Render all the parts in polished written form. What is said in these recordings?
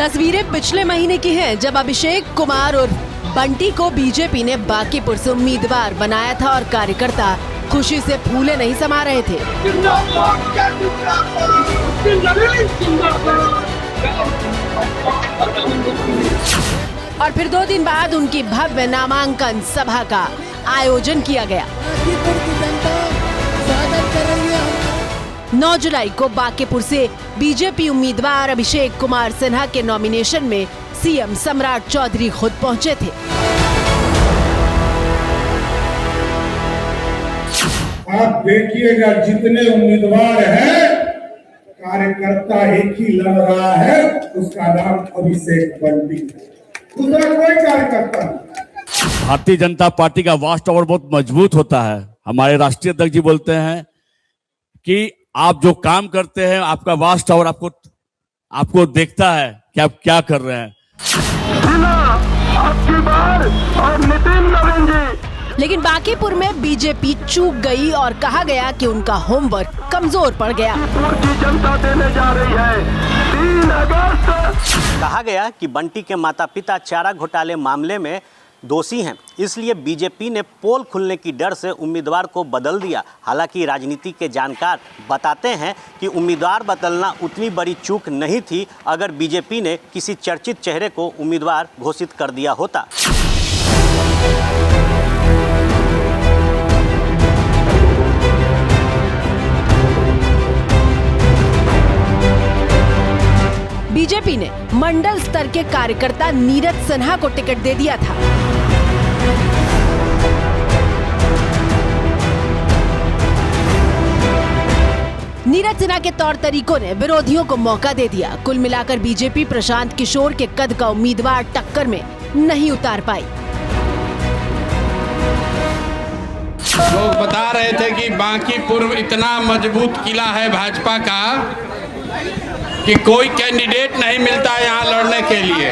तस्वीरें पिछले महीने की हैं जब अभिषेक कुमार और बंटी को बीजेपी ने बांकीपुर से उम्मीदवार बनाया था और कार्यकर्ता खुशी से फूले नहीं समा रहे थे। और फिर 2 दिन बाद उनकी भव्य नामांकन सभा का आयोजन किया गया। 9 जुलाई को बांकीपुर से बीजेपी उम्मीदवार अभिषेक कुमार सिन्हा के नॉमिनेशन में सीएम सम्राट चौधरी खुद पहुंचे थे। आप देखिएगा जितने उम्मीदवार हैं, कार्यकर्ता एक ही लड़ रहा है, उसका नाम अभिषेक बंटी है, दूसरा कोई कार्यकर्ता नहीं। भारतीय जनता पार्टी का वास्ट टावर बहुत मजबूत होता है। हमारे राष्ट्रीय अध्यक्ष जी बोलते हैं कि आप जो काम करते हैं, आपका वास्ट टावर आपको देखता है कि आप क्या कर रहे हैं। लेकिन बांकीपुर में बीजेपी चूक गई और कहा गया कि उनका होमवर्क कमजोर पड़ गया। जनता देने जा रही है 3 अगस्त। कहा गया कि बंटी के माता पिता चारा घोटाले मामले में दोषी हैं, इसलिए बीजेपी ने पोल खुलने की डर से उम्मीदवार को बदल दिया। हालांकि राजनीति के जानकार बताते हैं कि उम्मीदवार बदलना उतनी बड़ी चूक नहीं थी अगर बीजेपी ने किसी चर्चित चेहरे को उम्मीदवार घोषित कर दिया होता। बीजेपी ने मंडल स्तर के कार्यकर्ता नीरज सिन्हा को टिकट दे दिया था। नीरज सिन्हा के तौर तरीकों ने विरोधियों को मौका दे दिया। कुल मिलाकर बीजेपी प्रशांत किशोर के कद का उम्मीदवार टक्कर में नहीं उतार पाई। लोग बता रहे थे कि बांकीपुर इतना मजबूत किला है भाजपा का कि कोई कैंडिडेट नहीं मिलता यहाँ लड़ने के लिए,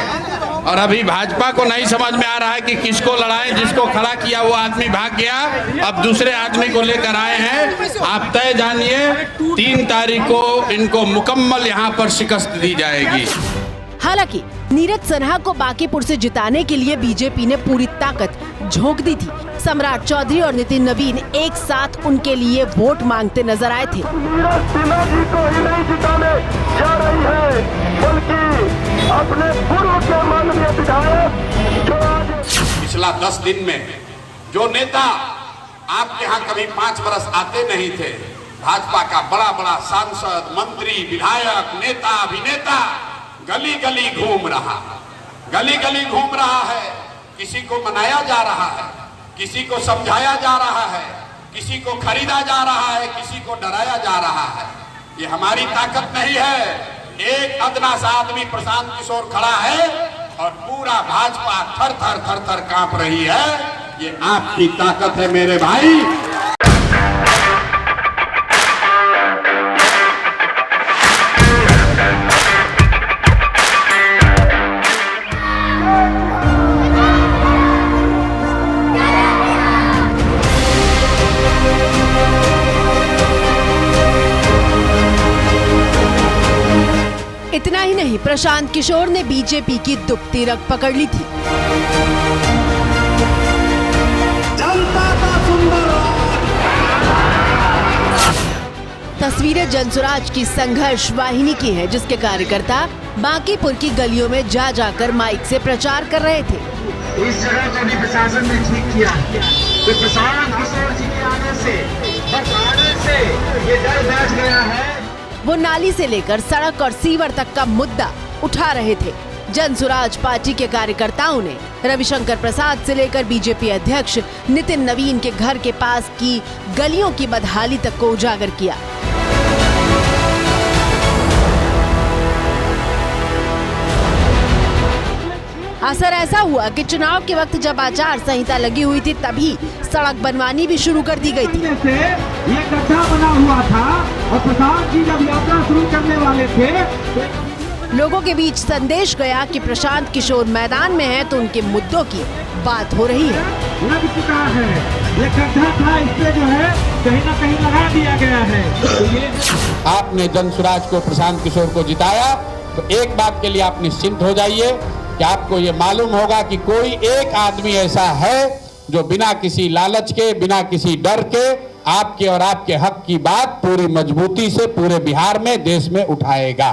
और अभी भाजपा को नहीं समझ में आ रहा है कि किसको लड़ाएं। जिसको खड़ा किया वो आदमी भाग गया, अब दूसरे आदमी को लेकर आए हैं। आप तय जानिए 3 तारीख को इनको मुकम्मल यहाँ पर शिकस्त दी जाएगी। हालांकि नीरज सिन्हा को बांकीपुर से जिताने के लिए बीजेपी ने पूरी ताकत झोंक दी थी। सम्राट चौधरी और नितिन नवीन एक साथ उनके लिए वोट मांगते नजर आए थे। नीरज सिन्हा जी को ही नहीं जिताने जा रही है, बल्कि अपने पूर्व के माननीय विधायक जो आज पिछला 10 दिन में जो नेता आपके यहाँ कभी 5 बरस आते नहीं थे, भाजपा का बड़ा बड़ा सांसद, मंत्री, विधायक, नेता, अभिनेता गली गली घूम रहा है। किसी को मनाया जा रहा है, किसी को समझाया जा रहा है, किसी को खरीदा जा रहा है, किसी को डराया जा रहा है। ये हमारी ताकत नहीं है। एक अदना सा आदमी प्रशांत किशोर खड़ा है और पूरा भाजपा थर थर कांप रही है। ये आपकी ताकत है मेरे भाई। इतना ही नहीं, प्रशांत किशोर ने बीजेपी की दुबती रग पकड़ ली थी। जनता का सुंदर तस्वीरें जनसुराज की संघर्ष वाहिनी की हैं, जिसके कार्यकर्ता बांकीपुर की गलियों में जा जाकर माइक से प्रचार कर रहे थे। इस जगह को भी प्रशासन ने ठीक किया, तो प्रशांत किशोर जी के आने से, बस आने से ये डर बैठ गया है। वो नाली से लेकर सड़क और सीवर तक का मुद्दा उठा रहे थे। जनसुराज पार्टी के कार्यकर्ताओं ने रविशंकर प्रसाद से लेकर बीजेपी अध्यक्ष नितिन नवीन के घर के पास की गलियों की बदहाली तक को उजागर किया। असर ऐसा हुआ कि चुनाव के वक्त जब आचार संहिता लगी हुई थी, तभी सड़क बनवानी भी शुरू कर दी गई थी। ये गड्ढा बना हुआ था और प्रशांत जी जब यात्रा शुरू करने वाले थे, लोगों के बीच संदेश गया कि प्रशांत किशोर मैदान में हैं तो उनके मुद्दों की बात हो रही है। लग चुका है, ये गड्ढा था, इससे जो है कहीं न कहीं लगा दिया गया है। आपने जनसुराज को, प्रशांत किशोर को जिताया, तो एक बात के लिए आप निश्चिंत हो जाइए कि आपको ये मालूम होगा कि कोई एक आदमी ऐसा है जो बिना किसी लालच के, बिना किसी डर के आपके और आपके हक की बात पूरी मजबूती से पूरे बिहार में, देश में उठाएगा।